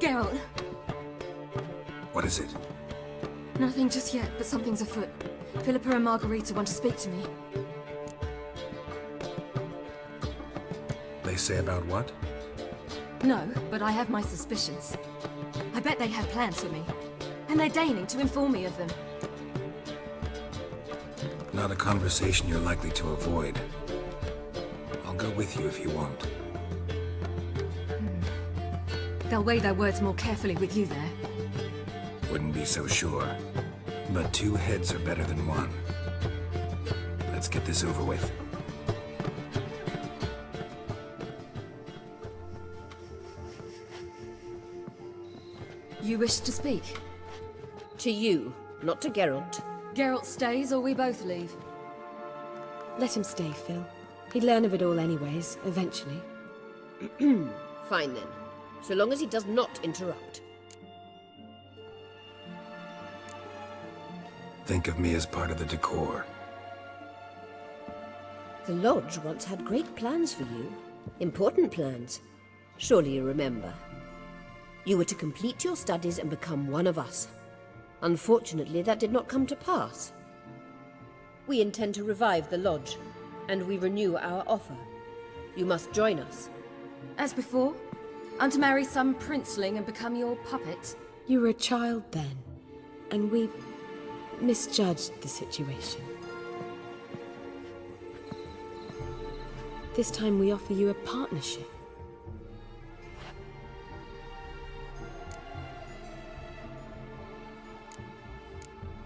Geralt. What is it? Nothing just yet, but something's afoot. Philippa and Margarita want to speak to me. They say about what? No, but I have my suspicions. I bet they have plans for me. And they're deigning to inform me of them. Not a conversation you're likely to avoid. I'll go with you if you want. They'll weigh their words more carefully with you there. Wouldn't be so sure. But 2 heads are better than 1. Let's get this over with. You wish to speak? To you, not to Geralt. Geralt stays or we both leave? Let him stay, Phil. He'd learn of it all anyways, eventually. Fine then. So long as he does not interrupt. Think of me as part of the decor. The Lodge once had great plans for you. Important plans. Surely you remember. You were to complete your studies and become one of us. Unfortunately, that did not come to pass. We intend to revive the Lodge, and we renew our offer. You must join us. As before? I'm to marry some princeling and become your puppet? You were a child then, and we misjudged the situation. This time we offer you a partnership.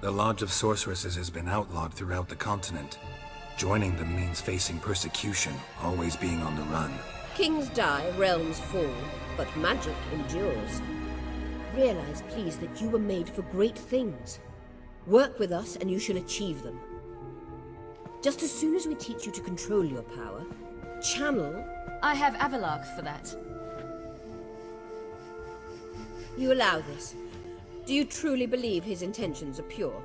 The Lodge of Sorceresses has been outlawed throughout the continent. Joining them means facing persecution, always being on the run. Kings die, realms fall, but magic endures. Realize, please, that you were made for great things. Work with us and you shall achieve them. Just as soon as we teach you to control your power, channel... I have Avalark for that. You allow this. Do you truly believe his intentions are pure?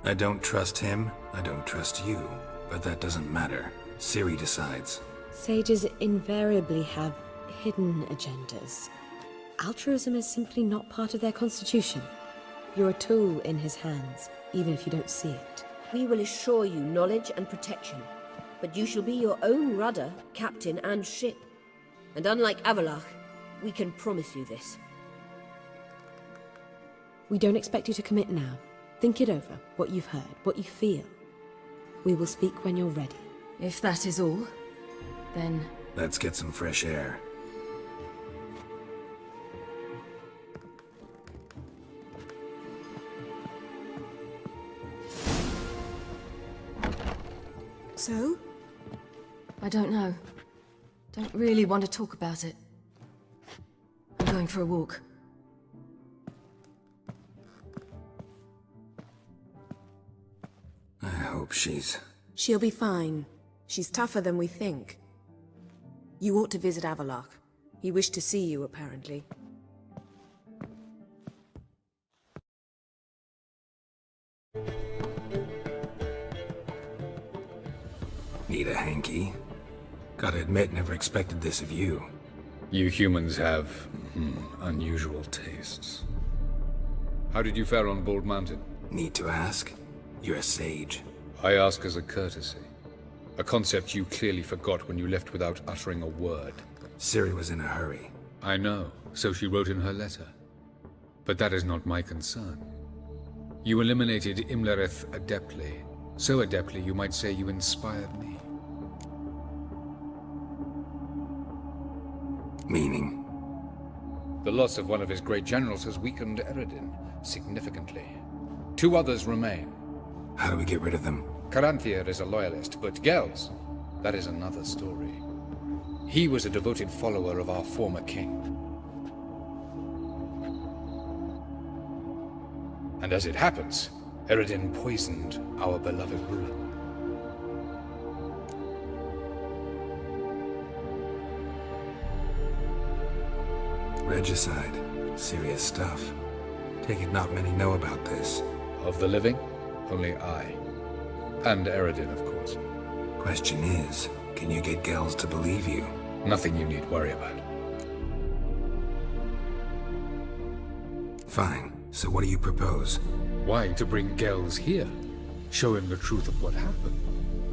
I don't trust him, I don't trust you. But that doesn't matter. Ciri decides. Sages invariably have hidden agendas. Altruism is simply not part of their constitution. You're a tool in his hands, even if you don't see it. We will assure you knowledge and protection, but you shall be your own rudder, captain, and ship. And unlike Avalark, we can promise you this. We don't expect you to commit now. Think it over, what you've heard, what you feel. We will speak when you're ready. If that is all, then... Let's get some fresh air. So? I don't know. Don't really want to talk about it. I'm going for a walk. I hope she's... She'll be fine. She's tougher than we think. You ought to visit Avalark. He wished to see you, apparently. Need a hanky? Gotta admit, never expected this of you. You humans have, unusual tastes. How did you fare on Bald Mountain? Need to ask? You're a sage. I ask as a courtesy. A concept you clearly forgot when you left without uttering a word. Ciri was in a hurry. I know, so she wrote in her letter. But that is not my concern. You eliminated Imlerith adeptly. So adeptly you might say you inspired me. Meaning? The loss of one of his great generals has weakened Eredin significantly. 2 others remain. How do we get rid of them? Caranthir is a loyalist, but Gels, that is another story. He was a devoted follower of our former king. And as it happens, Eredin poisoned our beloved ruler. Regicide. Serious stuff. Take it not many know about this. Of the living, only I. And Eredin, of course. Question is, can you get Gels to believe you? Nothing you need worry about. Fine. So what do you propose? Why to bring Gels here? Show him the truth of what happened.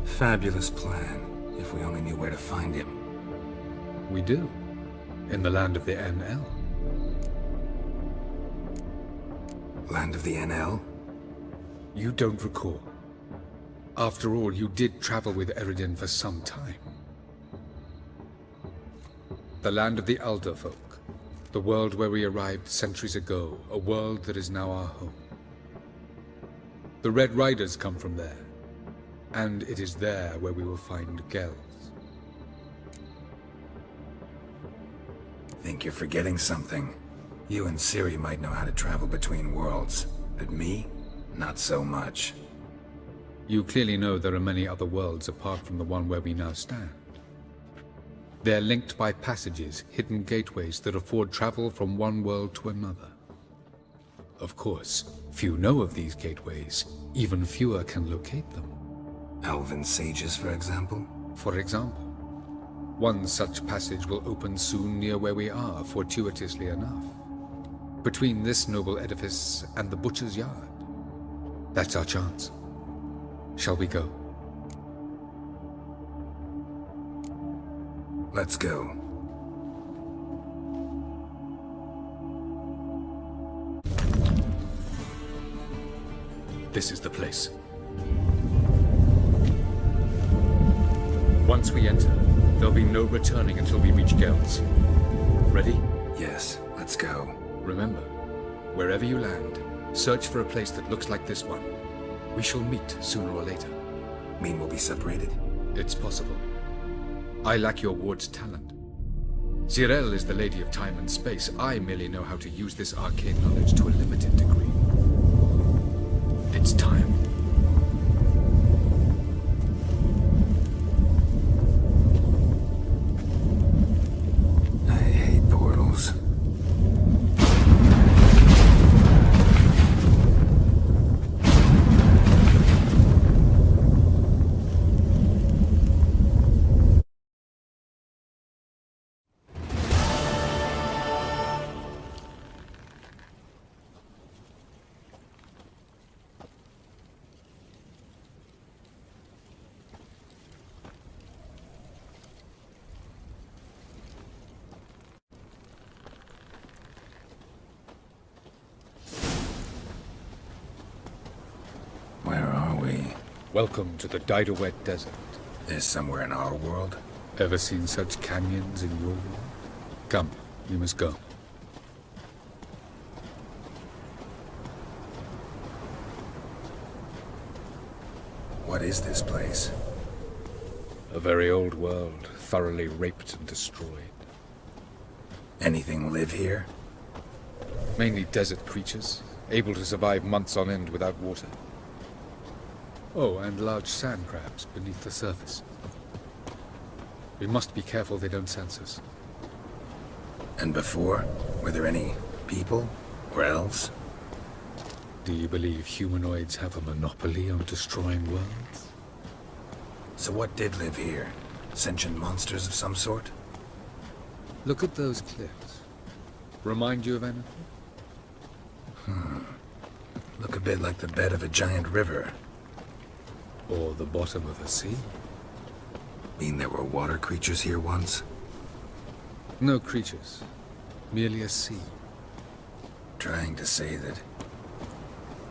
Fabulous plan, if we only knew where to find him. We do. In the land of the NL. Land of the NL? You don't recall. After all, you did travel with Eredin for some time. The land of the Elder folk. The world where we arrived centuries ago. A world that is now our home. The Red Riders come from there. And it is there where we will find Gels. Think you're forgetting something. You and Ciri might know how to travel between worlds, but me? Not so much. You clearly know there are many other worlds apart from the one where we now stand. They're linked by passages, hidden gateways that afford travel from one world to another. Of course, few know of these gateways. Even fewer can locate them. Elven sages, for example? For example, one such passage will open soon near where we are, fortuitously enough. Between this noble edifice and the butcher's yard. That's our chance. Shall we go? Let's go. This is the place. Once we enter, there'll be no returning until we reach Gels. Ready? Yes, let's go. Remember, wherever you land, search for a place that looks like this one. We shall meet sooner or later. Mean we'll be separated? It's possible. I lack your ward's talent. Zirel is the lady of time and space. I merely know how to use this arcane knowledge to a limited degree. It's time. I hate portals. Where are we? Welcome to the Didowet Desert. This somewhere in our world? Ever seen such canyons in your world? Come, we must go. What is this place? A very old world, thoroughly raped and destroyed. Anything live here? Mainly desert creatures, able to survive months on end without water. Oh, and large sand crabs beneath the surface. We must be careful they don't sense us. And before? Were there any people? Or elves? Do you believe humanoids have a monopoly on destroying worlds? So what did live here? Sentient monsters of some sort? Look at those cliffs. Remind you of anything? Look a bit like the bed of a giant river. Or the bottom of a sea? Mean there were water creatures here once? No creatures. Merely a sea. Trying to say that...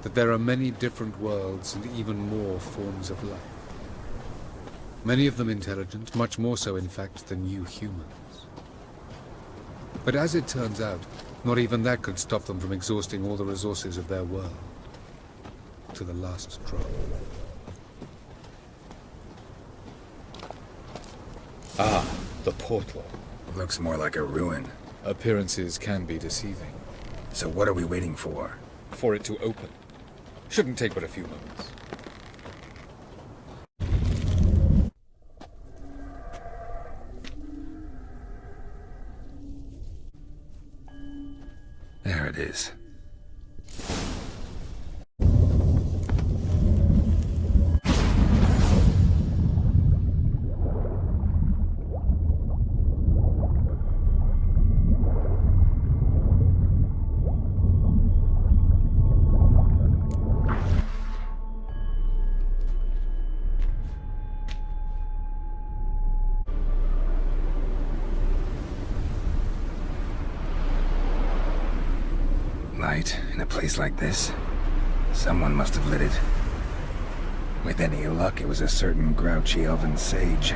That there are many different worlds and even more forms of life. Many of them intelligent, much more so in fact than you humans. But as it turns out, not even that could stop them from exhausting all the resources of their world. To the last drop. Ah, the portal. Looks more like a ruin. Appearances can be deceiving. So what are we waiting for? For it to open. Shouldn't take but a few moments. There it is. light in a place like this. Someone must have lit it. With any luck, it was a certain grouchy elven sage.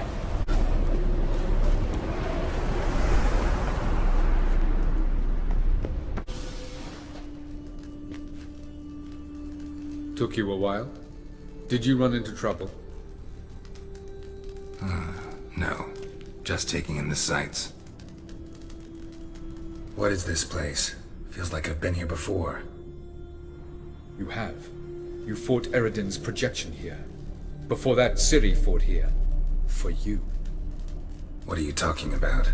Took you a while? Did you run into trouble? No. Just taking in the sights. What is this place? Feels like I've been here before. You have. You fought Eredin's projection here. Before that, Ciri fought here. For you. What are you talking about?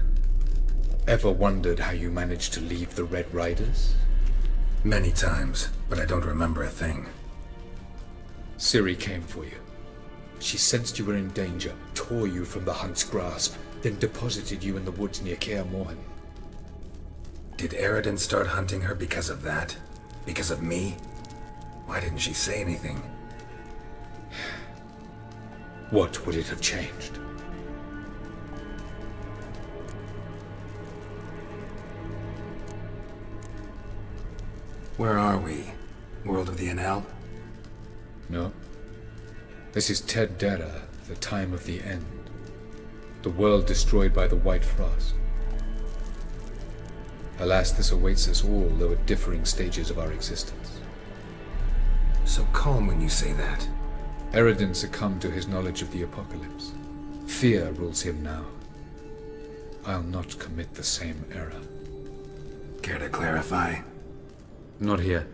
Ever wondered how you managed to leave the Red Riders? Many times, but I don't remember a thing. Ciri came for you. She sensed you were in danger, tore you from the Hunt's grasp, then deposited you in the woods near Kaer Morhen. Did Eredin start hunting her because of that? Because of me? Why didn't she say anything? What would it have changed? Where are we? World of the Enel? No. This is Ted Dera, the time of the end. The world destroyed by the White Frost. Alas, this awaits us all, though at differing stages of our existence. So calm when you say that. Eredin succumbed to his knowledge of the apocalypse. Fear rules him now. I'll not commit the same error. Care to clarify? Not here.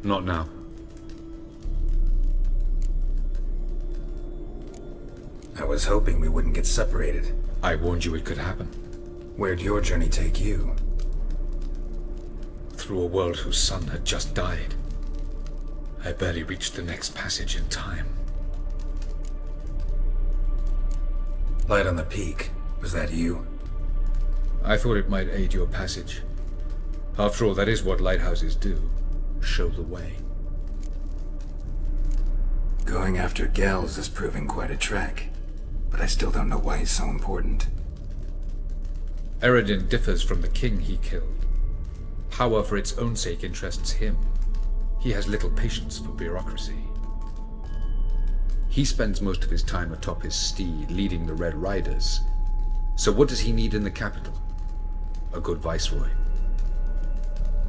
Not now. I was hoping we wouldn't get separated. I warned you it could happen. Where'd your journey take you? Through a world whose son had just died. I barely reached the next passage in time. Light on the peak. Was that you? I thought it might aid your passage. After all, that is what lighthouses do. Show the way. Going after Gels is proving quite a trek. But I still don't know why he's so important. Eredin differs from the king he killed. Power for its own sake interests him. He has little patience for bureaucracy. He spends most of his time atop his steed, leading the Red Riders. So what does he need in the capital? A good viceroy.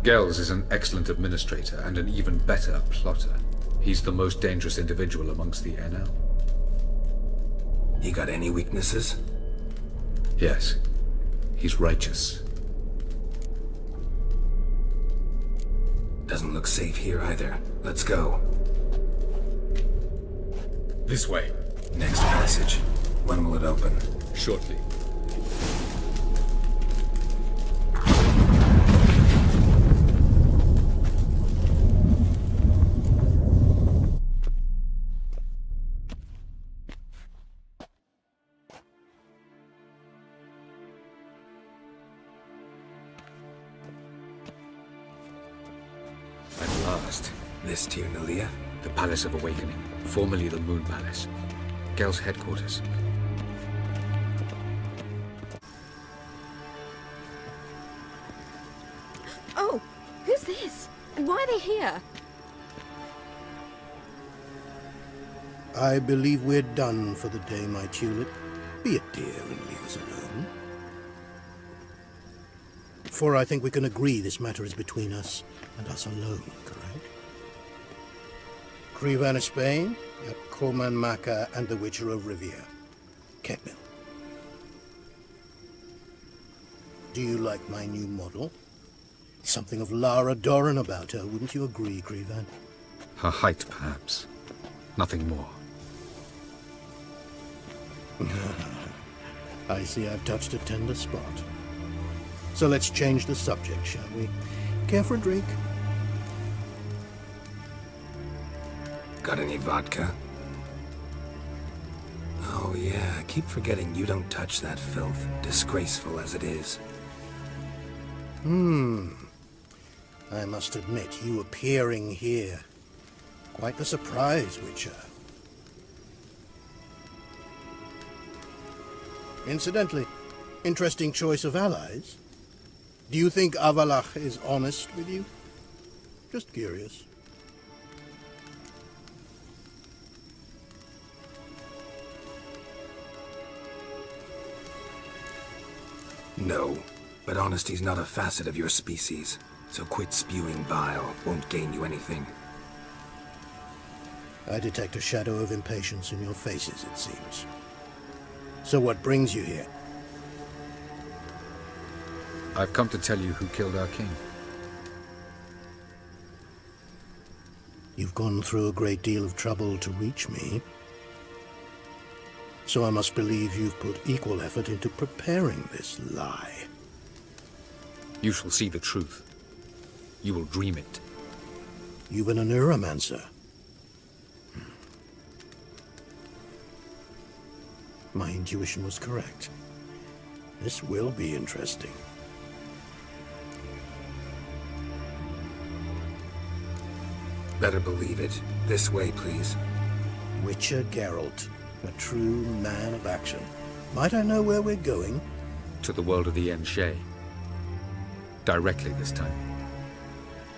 Gels is an excellent administrator and an even better plotter. He's the most dangerous individual amongst the Enel. He got any weaknesses? Yes. He's righteous. Doesn't look safe here either. Let's go. This way. Next passage. When will it open? Shortly. This Tyr Nalia? The Palace of Awakening, formerly the Moon Palace. Gel's headquarters. Oh, who's this? Why are they here? I believe we're done for the day, my tulip. Be a dear and leave us alone. For I think we can agree this matter is between us and us alone, correct? Krivan of Spain, Koman Maka, and the Witcher of Rivia. Ketmil. Do you like my new model? Something of Lara Doran about her, wouldn't you agree, Krivan? Her height, perhaps. Nothing more. I see I've touched a tender spot. So let's change the subject, shall we? Care for a drink? Got any vodka? Oh yeah, I keep forgetting you don't touch that filth, disgraceful as it is. I must admit, you appearing here. Quite the surprise, Witcher. Incidentally, interesting choice of allies. Do you think Avalach is honest with you? Just curious. No, but honesty's not a facet of your species, so quit spewing bile. Won't gain you anything. I detect a shadow of impatience in your faces, it seems. So what brings you here? I've come to tell you who killed our king. You've gone through a great deal of trouble to reach me. So I must believe you've put equal effort into preparing this lie. You shall see the truth. You will dream it. You've been a neuromancer. My intuition was correct. This will be interesting. Better believe it. This way, please. Witcher Geralt, a true man of action. Might I know where we're going? To the world of the Enshe. Directly this time.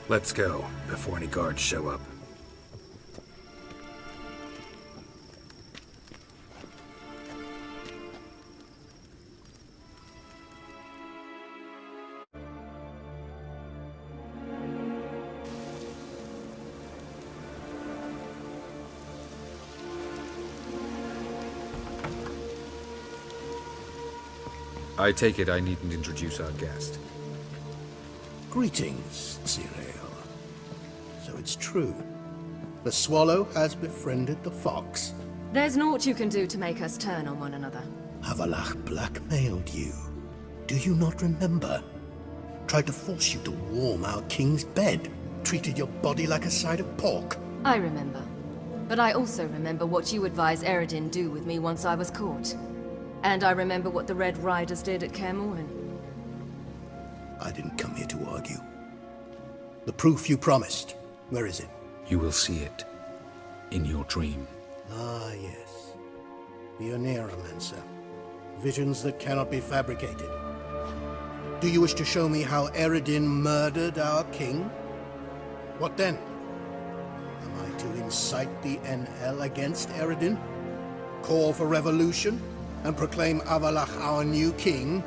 Let's go, before any guards show up. I take it I needn't introduce our guest. Greetings, Cyril. So it's true. The swallow has befriended the fox. There's naught you can do to make us turn on one another. Avalach blackmailed you. Do you not remember? Tried to force you to warm our king's bed. Treated your body like a side of pork. I remember. But I also remember what you advised Eredin do with me once I was caught. And I remember what the Red Riders did at Kaer Morhen. I didn't come here to argue. The proof you promised, where is it? You will see it. In your dream. Ah, yes. The Oneiromancer. Visions that cannot be fabricated. Do you wish to show me how Eredin murdered our king? What then? Am I to incite the NL against Eredin? Call for revolution? And proclaim Avalach our new king?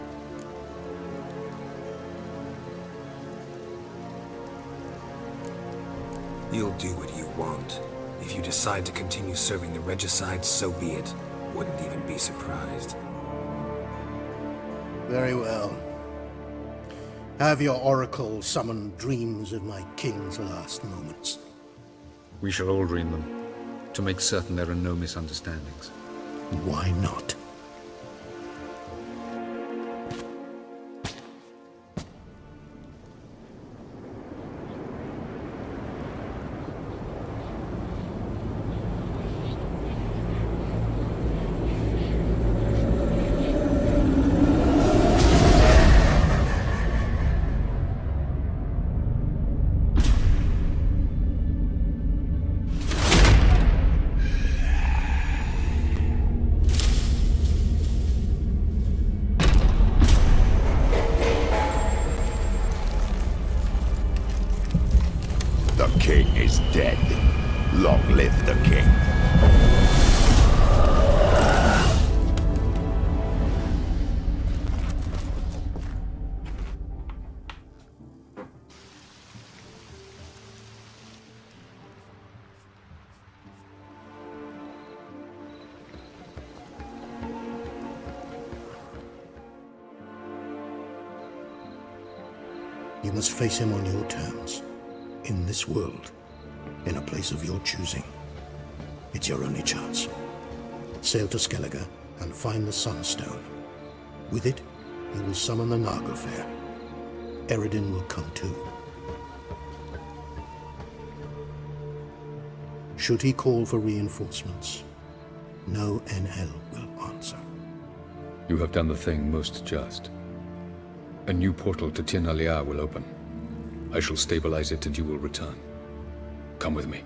You'll do what you want. If you decide to continue serving the regicide, so be it. Wouldn't even be surprised. Very well. Have your oracle summon dreams of my king's last moments. We shall all dream them, to make certain there are no misunderstandings. Why not? The king is dead. Long live the king. You must face him on your terms. In this world, in a place of your choosing. It's your only chance. Sail to Skellige and find the Sunstone. With it, you will summon the Nagelfair. Eredin will come too. Should he call for reinforcements, no NL will answer. You have done the thing most just. A new portal to Tir na Liar will open. I shall stabilize it and you will return. Come with me.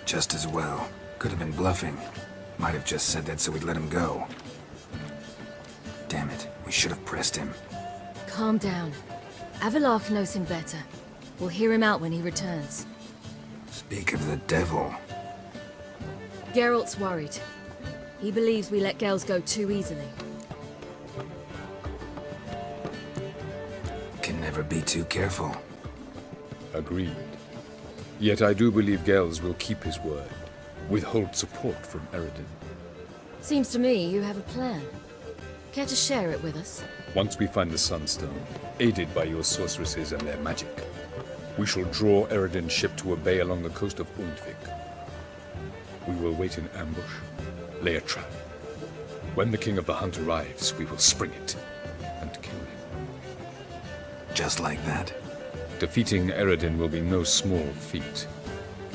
Just as well. Could have been bluffing. Might have just said that so we'd let him go. Damn it, we should have pressed him. Calm down. Avalark knows him better. We'll hear him out when he returns. Speak of the devil. Geralt's worried. He believes we let girls go too easily. Can never be too careful. Agreed. Yet I do believe Gels will keep his word. Withhold support from Eredin. Seems to me you have a plan. Care to share it with us? Once we find the Sunstone, aided by your sorceresses and their magic, we shall draw Eredin's ship to a bay along the coast of Undvik. We will wait in ambush, lay a trap. When the King of the Hunt arrives, we will spring it and kill him. Just like that? Defeating Eredin will be no small feat,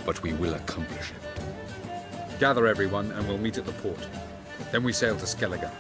but we will accomplish it. Gather everyone and we'll meet at the port. Then we sail to Skellige.